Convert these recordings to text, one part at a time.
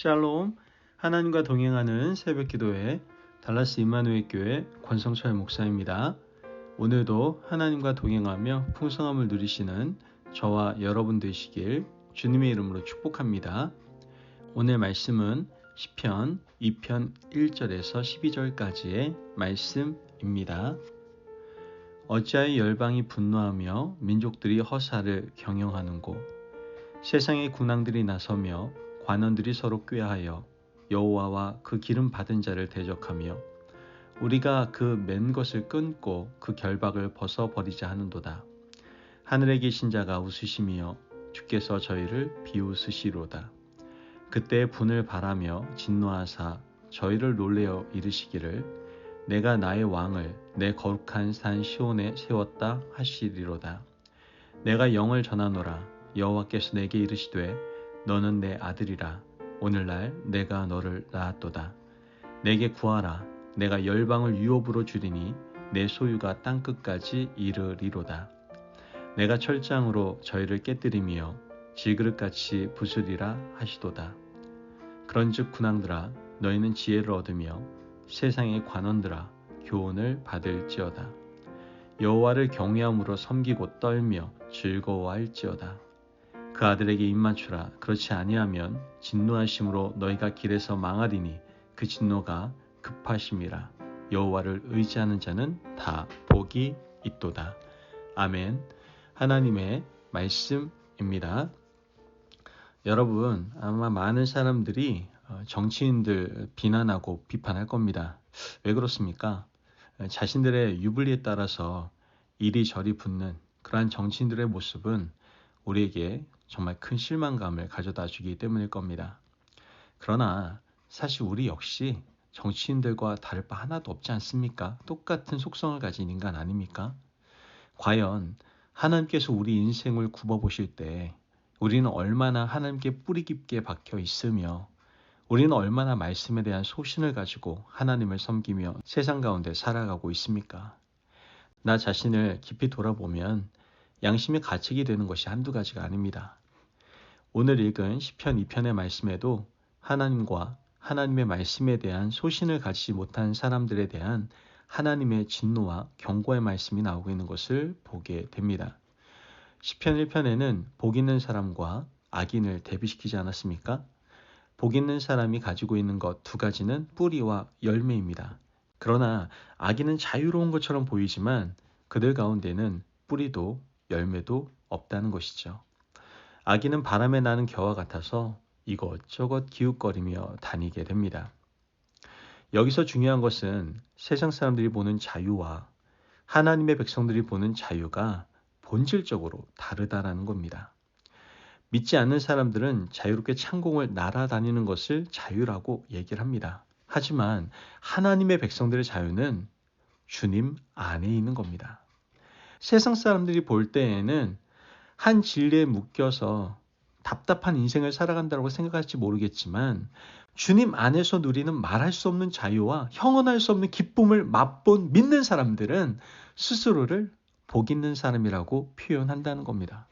샬롬, 하나님과 동행하는 새벽기도회 달라스 임마누엘 교회 권성철 목사입니다. 오늘도 하나님과 동행하며 풍성함을 누리시는 저와 여러분 되시길 주님의 이름으로 축복합니다. 오늘 말씀은 시편 2편 1절에서 12절까지의 말씀입니다. 어찌하여 열방이 분노하며 민족들이 허사를 경영하는고, 세상의 군왕들이 나서며 관원들이 서로 꾀하여 여호와와 그 기름 받은 자를 대적하며 우리가 그 맨 것을 끊고 그 결박을 벗어버리자 하는도다. 하늘에 계신 자가 웃으시며 주께서 저희를 비웃으시로다. 그때 분을 바라며 진노하사 저희를 놀래어 이르시기를 내가 나의 왕을 내 거룩한 산 시온에 세웠다 하시리로다. 내가 영을 전하노라. 여호와께서 내게 이르시되 너는 내 아들이라. 오늘날 내가 너를 낳았도다. 내게 구하라. 내가 열방을 유업으로 주리니 내 소유가 땅끝까지 이르리로다. 내가 철장으로 저희를 깨뜨리며 질그릇같이 부수리라 하시도다. 그런즉 군왕들아, 너희는 지혜를 얻으며 세상의 관원들아, 교훈을 받을지어다. 여호와를 경외함으로 섬기고 떨며 즐거워할지어다. 그 아들에게 입맞추라. 그렇지 아니하면 진노하심으로 너희가 길에서 망하리니 그 진노가 급하심이라. 여호와를 의지하는 자는 다 복이 있도다. 아멘. 하나님의 말씀입니다. 여러분, 아마 많은 사람들이 정치인들 비난하고 비판할 겁니다. 왜 그렇습니까? 자신들의 유불리에 따라서 이리저리 붙는 그러한 정치인들의 모습은 우리에게 정말 큰 실망감을 가져다 주기 때문일 겁니다. 그러나 사실 우리 역시 정치인들과 다를 바 하나도 없지 않습니까? 똑같은 속성을 가진 인간 아닙니까? 과연 하나님께서 우리 인생을 굽어보실 때 우리는 얼마나 하나님께 뿌리 깊게 박혀 있으며 우리는 얼마나 말씀에 대한 소신을 가지고 하나님을 섬기며 세상 가운데 살아가고 있습니까? 나 자신을 깊이 돌아보면 양심이 가책이 되는 것이 한두 가지가 아닙니다. 오늘 읽은 시편 2편의 말씀에도 하나님과 하나님의 말씀에 대한 소신을 가지지 못한 사람들에 대한 하나님의 진노와 경고의 말씀이 나오고 있는 것을 보게 됩니다. 시편 1편에는 복 있는 사람과 악인을 대비시키지 않았습니까? 복 있는 사람이 가지고 있는 것 두 가지는 뿌리와 열매입니다. 그러나 악인은 자유로운 것처럼 보이지만 그들 가운데는 뿌리도 열매도 없다는 것이죠. 악인은 바람에 나는 겨와 같아서 이것저것 기웃거리며 다니게 됩니다. 여기서 중요한 것은 세상 사람들이 보는 자유와 하나님의 백성들이 보는 자유가 본질적으로 다르다라는 겁니다. 믿지 않는 사람들은 자유롭게 창공을 날아다니는 것을 자유라고 얘기를 합니다. 하지만 하나님의 백성들의 자유는 주님 안에 있는 겁니다. 세상 사람들이 볼 때에는 한 진리에 묶여서 답답한 인생을 살아간다고 생각할지 모르겠지만 주님 안에서 누리는 말할 수 없는 자유와 형언할 수 없는 기쁨을 맛본 믿는 사람들은 스스로를 복 있는 사람이라고 표현한다는 겁니다.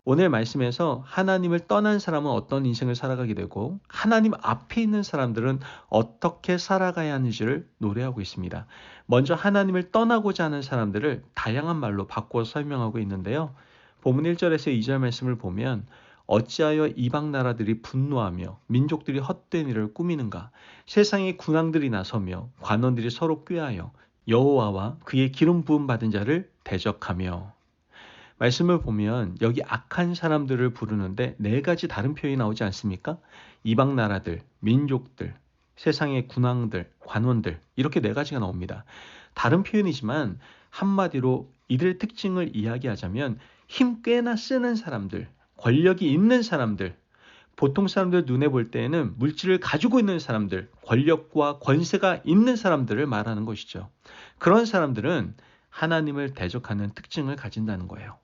오늘 말씀에서 하나님을 떠난 사람은 어떤 인생을 살아가게 되고 하나님 앞에 있는 사람들은 어떻게 살아가야 하는지를 노래하고 있습니다. 먼저 하나님을 떠나고자 하는 사람들을 다양한 말로 바꿔 설명하고 있는데요. 본문 1절에서 2절 말씀을 보면 어찌하여 이방 나라들이 분노하며 민족들이 헛된 일을 꾸미는가. 세상의 군왕들이 나서며 관원들이 서로 꾀하여 여호와와 그의 기름 부음 받은 자를 대적하며. 말씀을 보면 여기 악한 사람들을 부르는데 네 가지 다른 표현이 나오지 않습니까? 이방 나라들, 민족들, 세상의 군왕들, 관원들 이렇게 네 가지가 나옵니다. 다른 표현이지만 한마디로 이들의 특징을 이야기하자면 힘 꽤나 쓰는 사람들, 권력이 있는 사람들, 보통 사람들 눈에 볼 때에는 물질을 가지고 있는 사람들, 권력과 권세가 있는 사람들을 말하는 것이죠. 그런 사람들은 하나님을 대적하는 특징을 가진다는 거예요.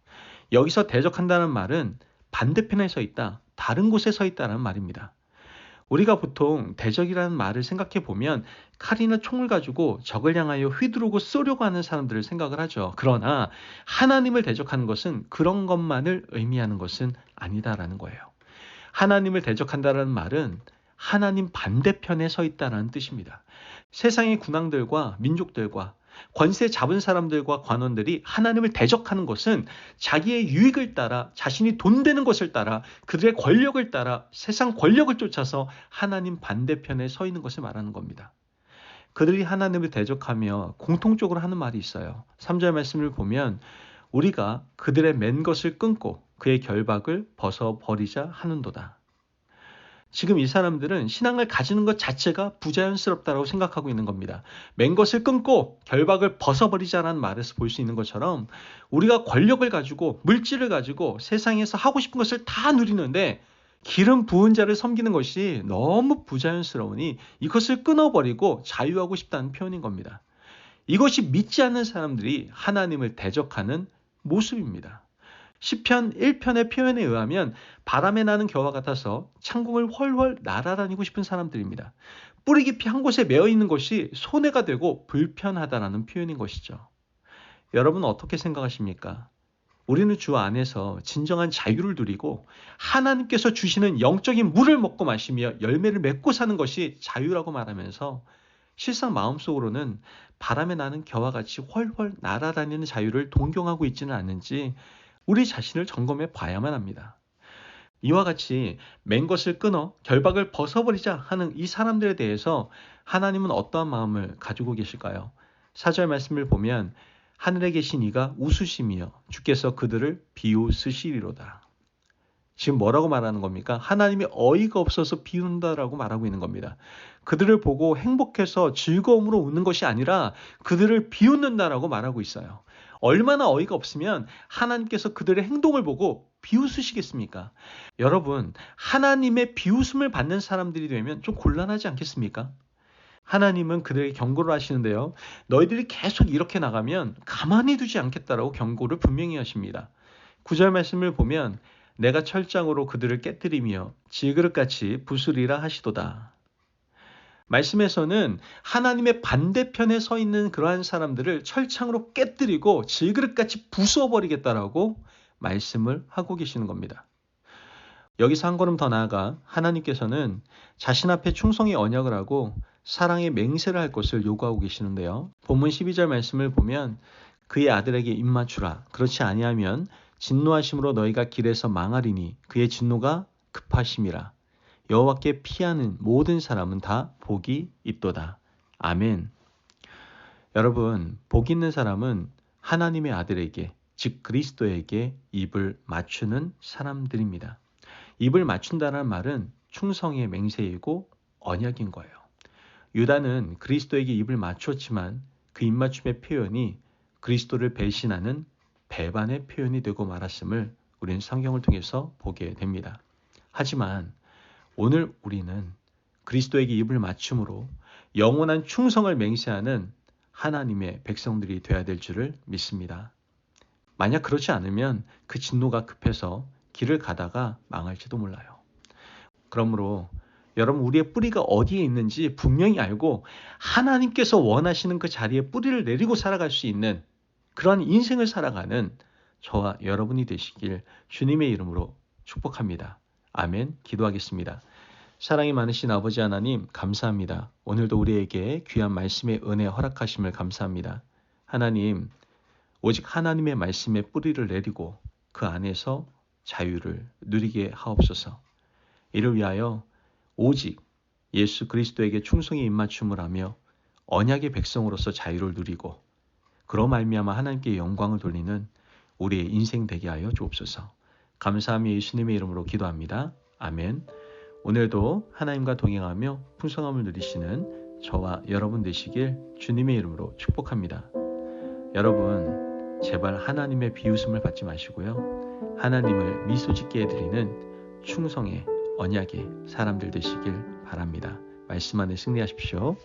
여기서 대적한다는 말은 반대편에 서 있다, 다른 곳에 서 있다는 말입니다. 우리가 보통 대적이라는 말을 생각해 보면 칼이나 총을 가지고 적을 향하여 휘두르고 쏘려고 하는 사람들을 생각을 하죠. 그러나 하나님을 대적하는 것은 그런 것만을 의미하는 것은 아니다라는 거예요. 하나님을 대적한다는 말은 하나님 반대편에 서 있다는 뜻입니다. 세상의 군왕들과 민족들과 권세 잡은 사람들과 관원들이 하나님을 대적하는 것은 자기의 유익을 따라, 자신이 돈 되는 것을 따라, 그들의 권력을 따라 세상 권력을 쫓아서 하나님 반대편에 서 있는 것을 말하는 겁니다. 그들이 하나님을 대적하며 공통적으로 하는 말이 있어요. 3절 말씀을 보면 우리가 그들의 맨 것을 끊고 그의 결박을 벗어버리자 하는도다. 지금 이 사람들은 신앙을 가지는 것 자체가 부자연스럽다고 생각하고 있는 겁니다. 맨 것을 끊고 결박을 벗어버리자라는 말에서 볼 수 있는 것처럼 우리가 권력을 가지고 물질을 가지고 세상에서 하고 싶은 것을 다 누리는데 기름 부은 자를 섬기는 것이 너무 부자연스러우니 이것을 끊어버리고 자유하고 싶다는 표현인 겁니다. 이것이 믿지 않는 사람들이 하나님을 대적하는 모습입니다. 시편 1편의 표현에 의하면 바람에 나는 겨와 같아서 창궁을 훨훨 날아다니고 싶은 사람들입니다. 뿌리 깊이 한 곳에 매어 있는 것이 손해가 되고 불편하다라는 표현인 것이죠. 여러분 어떻게 생각하십니까? 우리는 주 안에서 진정한 자유를 누리고 하나님께서 주시는 영적인 물을 먹고 마시며 열매를 맺고 사는 것이 자유라고 말하면서 실상 마음속으로는 바람에 나는 겨와 같이 훨훨 날아다니는 자유를 동경하고 있지는 않는지 우리 자신을 점검해 봐야만 합니다. 이와 같이 맨 것을 끊어 결박을 벗어버리자 하는 이 사람들에 대해서 하나님은 어떠한 마음을 가지고 계실까요? 4절 말씀을 보면 하늘에 계신 이가 웃으시며 주께서 그들을 비웃으시리로다. 지금 뭐라고 말하는 겁니까? 하나님이 어이가 없어서 비운다라고 말하고 있는 겁니다. 그들을 보고 행복해서 즐거움으로 웃는 것이 아니라 그들을 비웃는다라고 말하고 있어요. 얼마나 어이가 없으면 하나님께서 그들의 행동을 보고 비웃으시겠습니까? 여러분, 하나님의 비웃음을 받는 사람들이 되면 좀 곤란하지 않겠습니까? 하나님은 그들에게 경고를 하시는데요. 너희들이 계속 이렇게 나가면 가만히 두지 않겠다라고 경고를 분명히 하십니다. 9절 말씀을 보면 내가 철장으로 그들을 깨뜨리며 질그릇같이 부수리라 하시도다. 말씀에서는 하나님의 반대편에 서 있는 그러한 사람들을 철창으로 깨뜨리고 질그릇같이 부숴버리겠다라고 말씀을 하고 계시는 겁니다. 여기서 한 걸음 더 나아가 하나님께서는 자신 앞에 충성의 언약을 하고 사랑의 맹세를 할 것을 요구하고 계시는데요. 본문 12절 말씀을 보면 그의 아들에게 입맞추라. 그렇지 아니하면 진노하심으로 너희가 길에서 망하리니 그의 진노가 급하심이라. 여호와께 피하는 모든 사람은 다 복이 있도다. 아멘. 여러분, 복 있는 사람은 하나님의 아들에게, 즉 그리스도에게 입을 맞추는 사람들입니다. 입을 맞춘다는 말은 충성의 맹세이고 언약인 거예요. 유다는 그리스도에게 입을 맞췄지만 그 입맞춤의 표현이 그리스도를 배신하는 배반의 표현이 되고 말았음을 우리는 성경을 통해서 보게 됩니다. 하지만 오늘 우리는 그리스도에게 입을 맞춤으로 영원한 충성을 맹세하는 하나님의 백성들이 되어야 될 줄을 믿습니다. 만약 그렇지 않으면 그 진노가 급해서 길을 가다가 망할지도 몰라요. 그러므로 여러분 우리의 뿌리가 어디에 있는지 분명히 알고 하나님께서 원하시는 그 자리에 뿌리를 내리고 살아갈 수 있는 그러한 인생을 살아가는 저와 여러분이 되시길 주님의 이름으로 축복합니다. 아멘. 기도하겠습니다. 사랑이 많으신 아버지 하나님 감사합니다. 오늘도 우리에게 귀한 말씀의 은혜 허락하심을 감사합니다. 하나님 오직 하나님의 말씀에 뿌리를 내리고 그 안에서 자유를 누리게 하옵소서. 이를 위하여 오직 예수 그리스도에게 충성의 입맞춤을 하며 언약의 백성으로서 자유를 누리고 그로 말미암아 하나님께 영광을 돌리는 우리의 인생 되게 하여 주옵소서. 감사하며 예수님의 이름으로 기도합니다. 아멘. 오늘도 하나님과 동행하며 풍성함을 누리시는 저와 여러분 되시길 주님의 이름으로 축복합니다. 여러분 제발 하나님의 비웃음을 받지 마시고요. 하나님을 미소짓게 해드리는 충성의 언약의 사람들 되시길 바랍니다. 말씀 안에 승리하십시오.